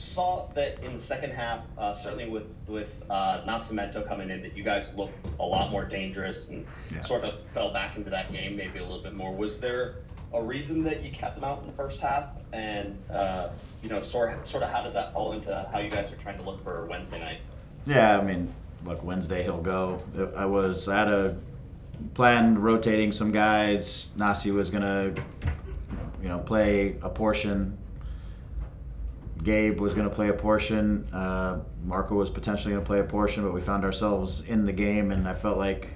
saw that in the second half, certainly with Nascimento coming in, that you guys looked a lot more dangerous and Yeah. sort of fell back into that game maybe a little bit more. Was there a reason that you kept them out in the first half? And sort of how does that fall into how you guys are trying to look for Wednesday night? Yeah, I mean, look, Wednesday he'll go. I had a plan rotating some guys. Nasi was gonna, play a portion. Gabe was going to play a portion. Marco was potentially going to play a portion, but we found ourselves in the game, and I felt like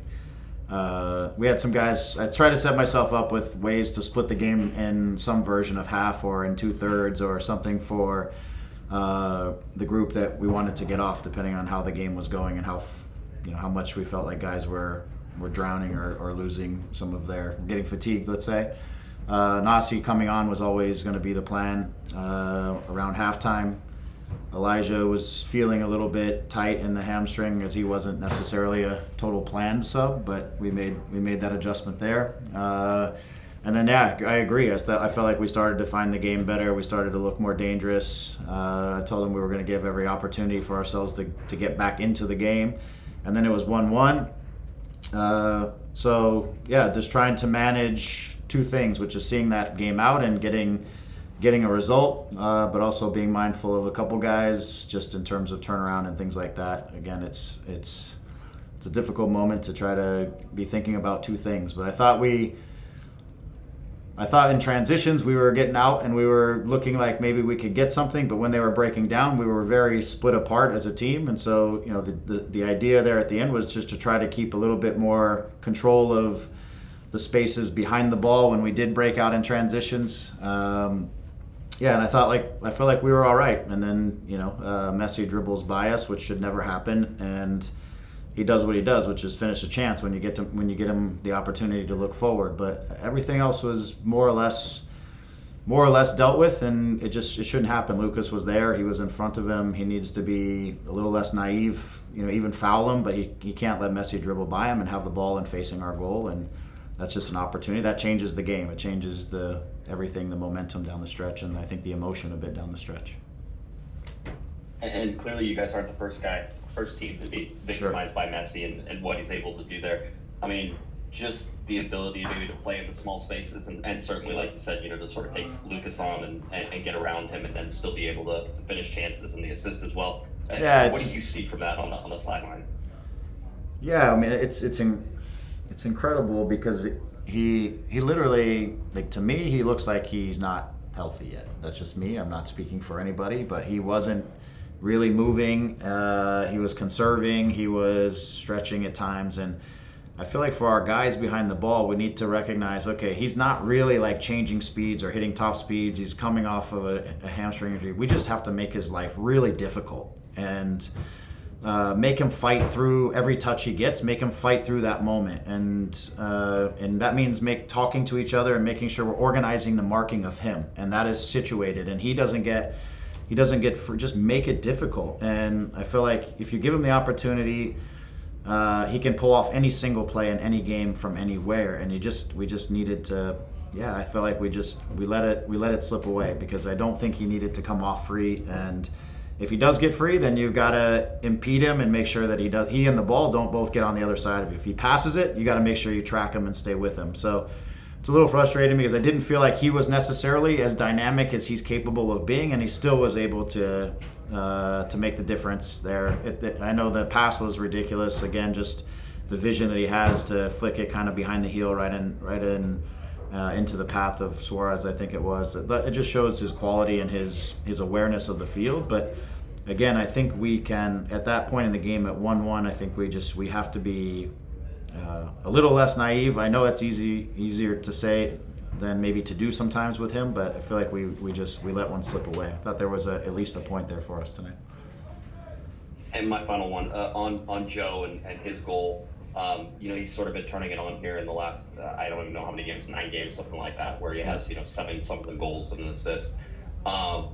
we had some guys. I tried to set myself up with ways to split the game in some version of half or in 2/3 or something for the group that we wanted to get off, depending on how the game was going and how much we felt like guys were drowning or losing some of their getting fatigued, let's say. Nasi coming on was always going to be the plan around halftime. Elijah was feeling a little bit tight in the hamstring, as he wasn't necessarily a total planned sub, but we made that adjustment there. And then, yeah, I agree. I felt like we started to find the game better. We started to look more dangerous. I told them we were going to give every opportunity for ourselves to get back into the game. And then it was 1-1. So, yeah, just trying to manage two things, which is seeing that game out and getting a result, but also being mindful of a couple guys just in terms of turnaround and things like that. Again, it's a difficult moment to try to be thinking about two things, but I thought in transitions we were getting out and we were looking like maybe we could get something, but when they were breaking down, we were very split apart as a team. And so, the idea there at the end was just to try to keep a little bit more control of the spaces behind the ball when we did break out in transitions. And I felt like we were all right. And then, Messi dribbles by us, which should never happen, and he does what he does, which is finish a chance when you get him the opportunity to look forward. But everything else was more or less dealt with, and it shouldn't happen. Lucas was there; he was in front of him. He needs to be a little less naive, even foul him, but he can't let Messi dribble by him and have the ball and facing our goal. And that's just an opportunity that changes the game. It changes everything, the momentum down the stretch, and I think the emotion a bit down the stretch. And clearly, you guys aren't the first team to be victimized by Messi and what he's able to do there. I mean, just the ability maybe to play in the small spaces and certainly, like you said, to sort of take Lucas on and get around him and then still be able to finish chances and the assist as well. Yeah, what do you see from that on the sideline? Yeah, I mean, it's incredible because he literally, like, to me, he looks like he's not healthy yet. That's just me. I'm not speaking for anybody, but he wasn't really moving. He was conserving. He was stretching at times. And I feel like for our guys behind the ball, we need to recognize, okay, he's not really like changing speeds or hitting top speeds. He's coming off of a hamstring injury. We just have to make his life really difficult and make him fight through every touch he gets, make him fight through that moment. And that means talking to each other and making sure we're organizing the marking of him. And that is situated. And he doesn't get just make it difficult. And I feel like if you give him the opportunity, he can pull off any single play in any game from anywhere. And we just needed to, I feel like we let it slip away because I don't think he needed to come off free. And if he does get free, then you've got to impede him and make sure that he and the ball don't both get on the other side of you. If he passes it, you got to make sure you track him and stay with him. So it's a little frustrating because I didn't feel like he was necessarily as dynamic as he's capable of being, and he still was able to make the difference there. I know the pass was ridiculous. Again, just the vision that he has to flick it kind of behind the heel right into the path of Suarez, I think it was. It just shows his quality and his awareness of the field. But again, I think we can, at that point in the game at 1-1, I think we have to be a little less naive. I know that's easier to say than maybe to do sometimes with him, but I feel like we let one slip away. I thought there was at least a point there for us tonight. And my final one on Joe and his goal. He's sort of been turning it on here in the last, I don't even know how many games, 9 games, something like that, where he has, 7 something goals and an assist. Are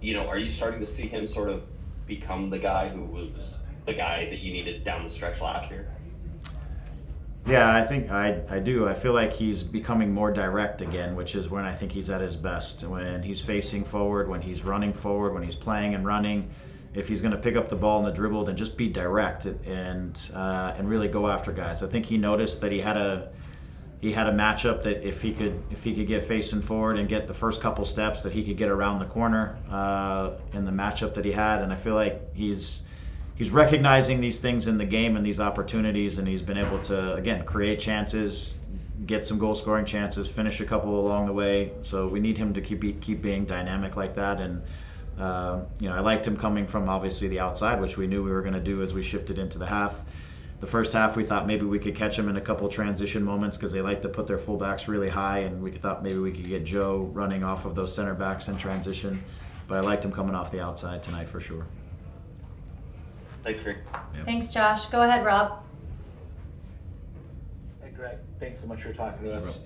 you starting to see him sort of become the guy who was the guy that you needed down the stretch last year? Yeah, I think I do. I feel like he's becoming more direct again, which is when I think he's at his best. When he's facing forward, when he's running forward, when he's playing and running. If he's going to pick up the ball in the dribble, then just be direct and really go after guys. I think he noticed that he had a matchup that if he could get facing forward and get the first couple steps, that he could get around the corner in the matchup that he had. And I feel like he's recognizing these things in the game and these opportunities, and he's been able to, again, create chances, get some goal scoring chances, finish a couple along the way. So we need him to keep being dynamic like that. And I liked him coming from obviously the outside, which we knew we were going to do as we shifted into the half. The first half, we thought maybe we could catch him in a couple transition moments because they like to put their fullbacks really high, and we thought maybe we could get Joe running off of those center backs in transition. But I liked him coming off the outside tonight for sure. Thanks, Rick. Yep. Thanks, Josh. Go ahead, Rob. Hey, Greg. Thanks so much for talking to us.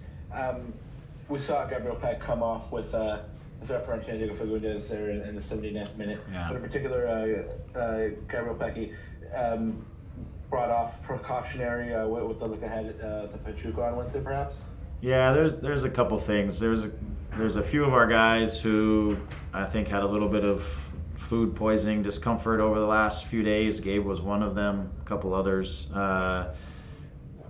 We saw Gabriel Peck come off with Zafran Santiago Fagundes there in the 79th minute. Yeah. But in particular, Gabriel Peck brought off precautionary with the look ahead to Pachuca on Wednesday, perhaps? Yeah, there's a couple things. There's a few of our guys who I think had a little bit of food poisoning discomfort over the last few days. Gabe was one of them, a couple others.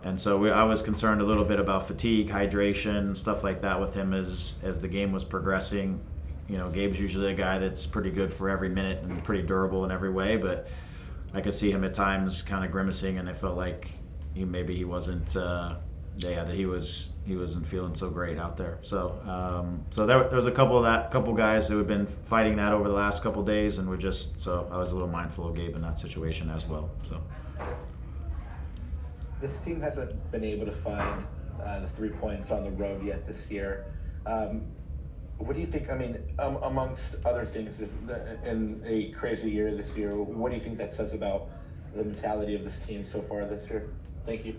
And so I was concerned a little bit about fatigue, hydration, stuff like that with him as the game was progressing. Gabe's usually a guy that's pretty good for every minute and pretty durable in every way, but I could see him at times kind of grimacing, and I felt like he wasn't. That he wasn't feeling so great out there. So there was a couple guys who had been fighting that over the last couple days, and I was a little mindful of Gabe in that situation as well. So this team hasn't been able to find the 3 points on the road yet this year. What do you think? I mean, amongst other things, in a crazy year this year, what do you think that says about the mentality of this team so far this year? Thank you.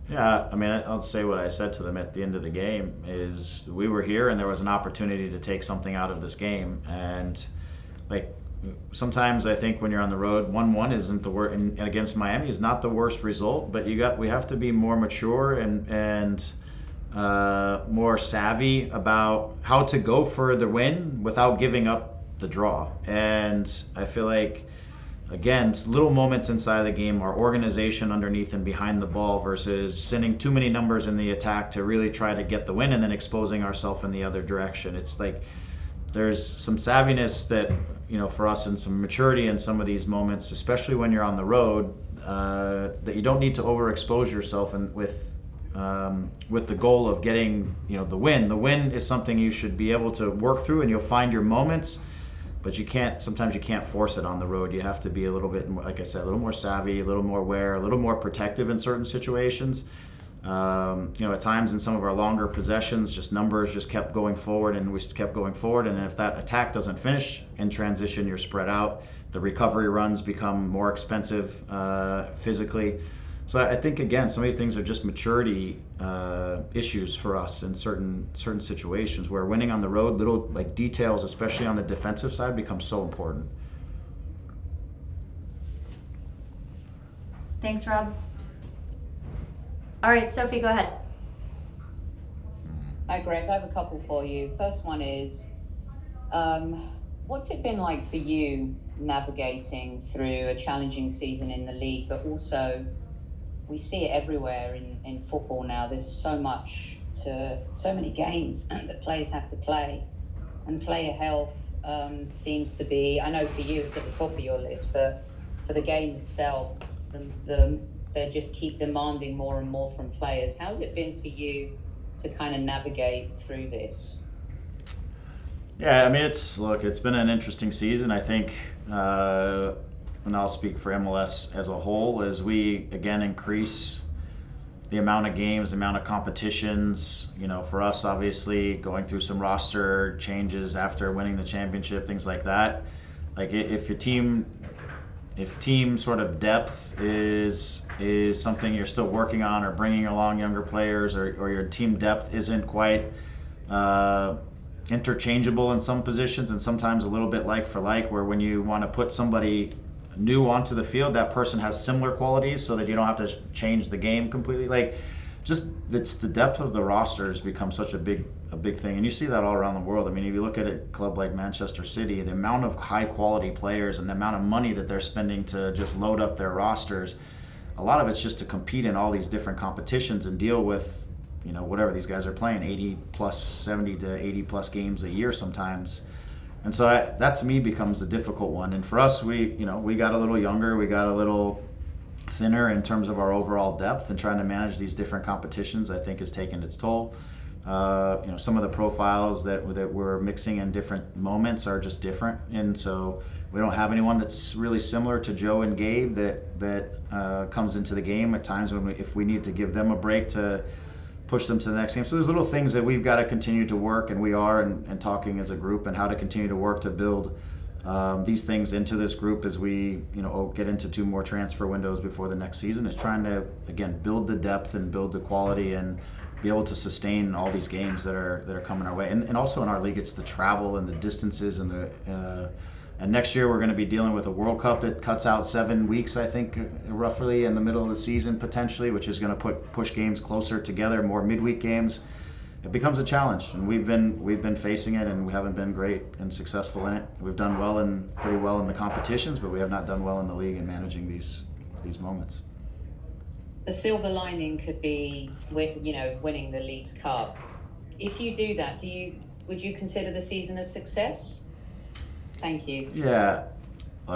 Yeah, I mean, I'll say what I said to them at the end of the game is we were here and there was an opportunity to take something out of this game. And like sometimes I think when you're on the road, 1-1 isn't the worst, and against Miami is not the worst result, but we have to be more mature and more savvy about how to go for the win without giving up the draw. And I feel like, again, it's little moments inside the game, our organization underneath and behind the ball versus sending too many numbers in the attack to really try to get the win and then exposing ourselves in the other direction. It's like there's some savviness that, for us, and some maturity in some of these moments, especially when you're on the road, that you don't need to overexpose yourself and with the goal of getting the win. The win is something you should be able to work through, and you'll find your moments, but sometimes you can't force it on the road. You have to be a little bit more, like I said, a little more savvy, a little more aware, a little more protective in certain situations. At times in some of our longer possessions, just numbers just kept going forward, and we just kept going forward, and if that attack doesn't finish in transition, you're spread out. The recovery runs become more expensive physically. So I think, again, some of these things are just maturity issues for us in certain situations where winning on the road, little like details, especially on the defensive side, become so important. Thanks, Rob. All right, Sophie, go ahead. Hi, Greg. I have a couple for you. First one is, what's it been like for you navigating through a challenging season in the league, but also we see it everywhere in football now. There's so many games that players have to play, and player health seems to be, I know for you it's at the top of your list, but for the game itself, they just keep demanding more and more from players. How's it been for you to kind of navigate through this? Yeah, I mean, it's been an interesting season. I think, and I'll speak for MLS as a whole, as we, again, increase the amount of games, the amount of competitions. For us, obviously, going through some roster changes after winning the championship, things like that. Like, if team sort of depth is something you're still working on, or bringing along younger players, or your team depth isn't quite interchangeable in some positions, and sometimes a little bit like for like, where when you want to put somebody new onto the field, that person has similar qualities, so that you don't have to change the game completely. Like, just it's the depth of the roster has become such a big thing, and you see that all around the world. I mean, if you look at a club like Manchester City, the amount of high quality players and the amount of money that they're spending to just load up their rosters, a lot of it's just to compete in all these different competitions and deal with, you know, whatever these guys are playing, 80 plus, 70 to 80 plus games a year sometimes. And so that to me becomes a difficult one. And for us, we got a little younger, we got a little thinner in terms of our overall depth, and trying to manage these different competitions, I think, has taken its toll. Some of the profiles that we're mixing in different moments are just different, and so we don't have anyone that's really similar to Joe and Gabe that comes into the game at times if we need to give them a break to push them to the next game. So there's little things that we've got to continue to work, and we are, and talking as a group, and how to continue to work to build these things into this group as we get into 2 more transfer windows before the next season, is trying to, again, build the depth and build the quality and be able to sustain all these games that are coming our way. And also in our league, it's the travel and the distances and and next year we're going to be dealing with a World Cup that cuts out 7 weeks, I think, roughly in the middle of the season potentially, which is going to push games closer together, more midweek games. It becomes a challenge, and we've been facing it, and we haven't been great and successful in it. We've done pretty well in the competitions, but we have not done well in the league in managing these moments. The silver lining could be, winning the League's Cup. If you do that, would you consider the season a success? Thank you. Yeah,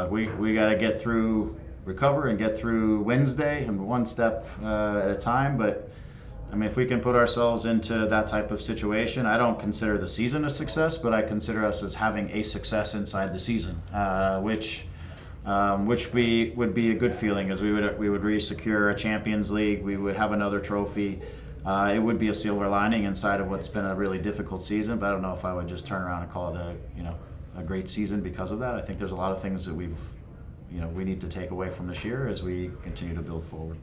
we got to recover and get through Wednesday, and one step at a time. But I mean, if we can put ourselves into that type of situation, I don't consider the season a success, but I consider us as having a success inside the season, which would be a good feeling, as we would re-secure a Champions League, we would have another trophy. It would be a silver lining inside of what's been a really difficult season, but I don't know if I would just turn around and call it a great season because of that. I think there's a lot of things that we need to take away from this year as we continue to build forward.